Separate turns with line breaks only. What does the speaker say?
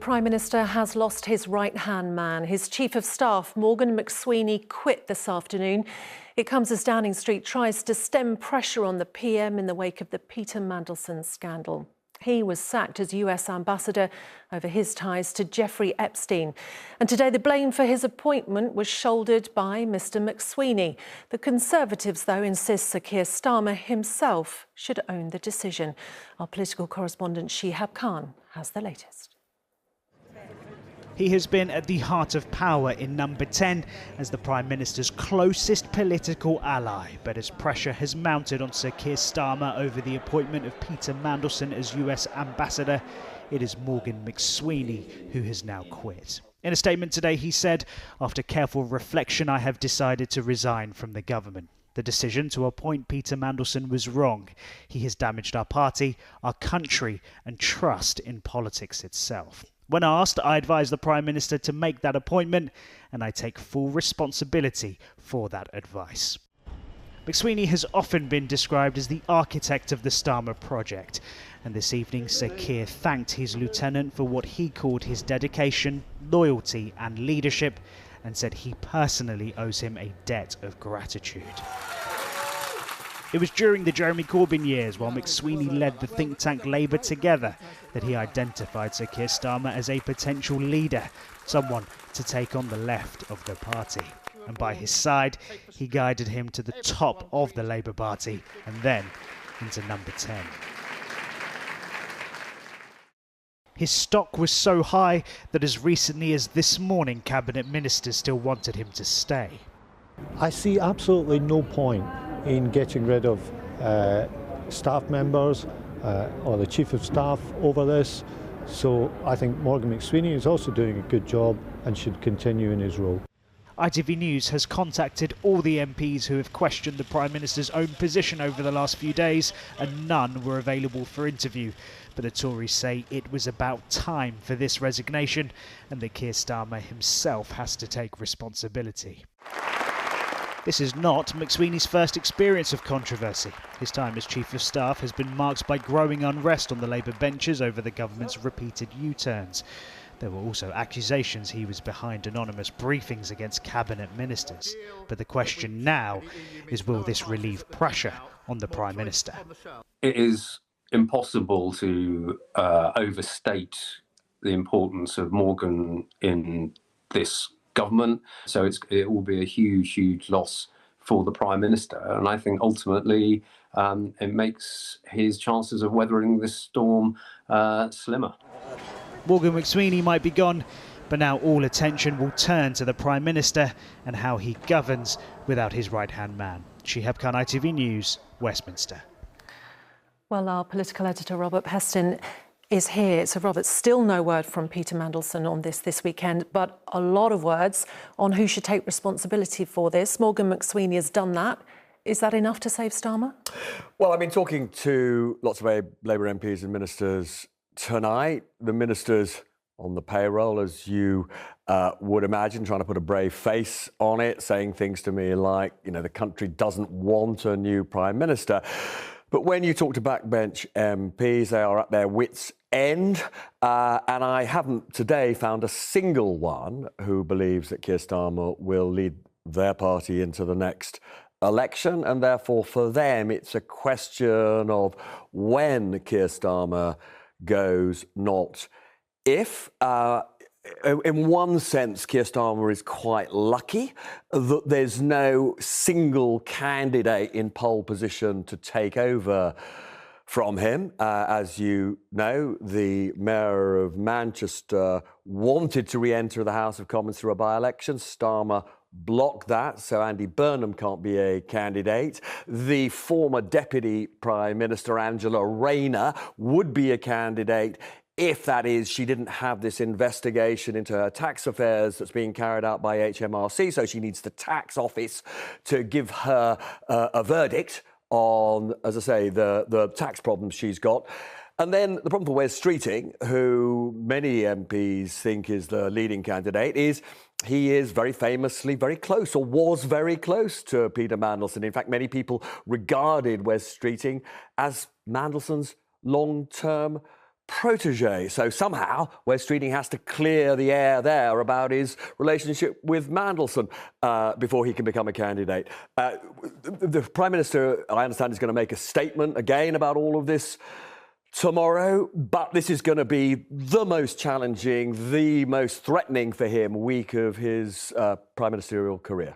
Prime Minister has lost his right-hand man. His Chief of Staff, Morgan McSweeney, quit this afternoon. It comes as Downing Street tries to stem pressure on the PM in the wake of the Peter Mandelson scandal. He was sacked as US ambassador over his ties to Jeffrey Epstein. And today the blame for his appointment was shouldered by Mr McSweeney. The Conservatives, though, insist Sir Keir Starmer himself should own the decision. Our political correspondent Shihab Khan has the latest.
He has been at the heart of power in Number 10 as the Prime Minister's closest political ally. But as pressure has mounted on Sir Keir Starmer over the appointment of Peter Mandelson as US ambassador, it is Morgan McSweeney who has now quit. In a statement today, he said, "After careful reflection, I have decided to resign from the government. The decision to appoint Peter Mandelson was wrong. He has damaged our party, our country, and trust in politics itself. When asked, I advised the Prime Minister to make that appointment, and I take full responsibility for that advice." McSweeney has often been described as the architect of the Starmer project, and this evening Sir Keir thanked his lieutenant for what he called his dedication, loyalty and leadership, and said he personally owes him a debt of gratitude. It was during the Jeremy Corbyn years, while McSweeney led the think tank Labour Together, that he identified Sir Keir Starmer as a potential leader, someone to take on the left of the party. And by his side, he guided him to the top of the Labour Party and then into Number 10. His stock was so high that as recently as this morning, Cabinet Ministers still wanted him to stay.
I see absolutely no point in getting rid of staff members or the Chief of Staff over this. So I think Morgan McSweeney is also doing a good job and should continue in his role.
ITV News has contacted all the MPs who have questioned the Prime Minister's own position over the last few days, and none were available for interview. But the Tories say it was about time for this resignation and that Keir Starmer himself has to take responsibility. This is not McSweeney's first experience of controversy. His time as Chief of Staff has been marked by growing unrest on the Labour benches over the government's repeated U-turns. There were also accusations he was behind anonymous briefings against cabinet ministers. But the question now is, will this relieve pressure on the Prime Minister?
It is impossible to overstate the importance of Morgan in this government. So it will be a huge, huge loss for the Prime Minister. And I think ultimately it makes his chances of weathering this storm slimmer.
Morgan McSweeney might be gone, but now all attention will turn to the Prime Minister and how he governs without his right-hand man. Shihab Khan, ITV News, Westminster.
Well, our political editor, Robert Peston, is here. So, Robert, still no word from Peter Mandelson on this weekend, but a lot of words on who should take responsibility for this. Morgan McSweeney has done that. Is that enough to save Starmer?
Well, I've been talking to lots of Labour MPs and ministers tonight. The ministers on the payroll, as you would imagine, trying to put a brave face on it, saying things to me like, you know, the country doesn't want a new Prime Minister. But when you talk to backbench MPs, they are at their wits' end. And I haven't today found a single one who believes that Keir Starmer will lead their party into the next election. And therefore, for them, it's a question of when Keir Starmer goes, not if. In one sense, Keir Starmer is quite lucky that there's no single candidate in pole position to take over from him. As you know, the Mayor of Manchester wanted to re-enter the House of Commons through a by-election. Starmer blocked that, so Andy Burnham can't be a candidate. The former Deputy Prime Minister, Angela Rayner, would be a candidate if, that is, she didn't have this investigation into her tax affairs that's being carried out by HMRC, so she needs the tax office to give her a verdict on, as I say, the tax problems she's got. And then the problem for Wes Streeting, who many MPs think is the leading candidate, is he is very famously very close, or was very close, to Peter Mandelson. In fact, many people regarded Wes Streeting as Mandelson's long-term protege. So somehow Wes Streeting has to clear the air there about his relationship with Mandelson before he can become a candidate. The Prime Minister, I understand, is going to make a statement again about all of this tomorrow, but this is going to be the most challenging, the most threatening for him week of his prime ministerial career.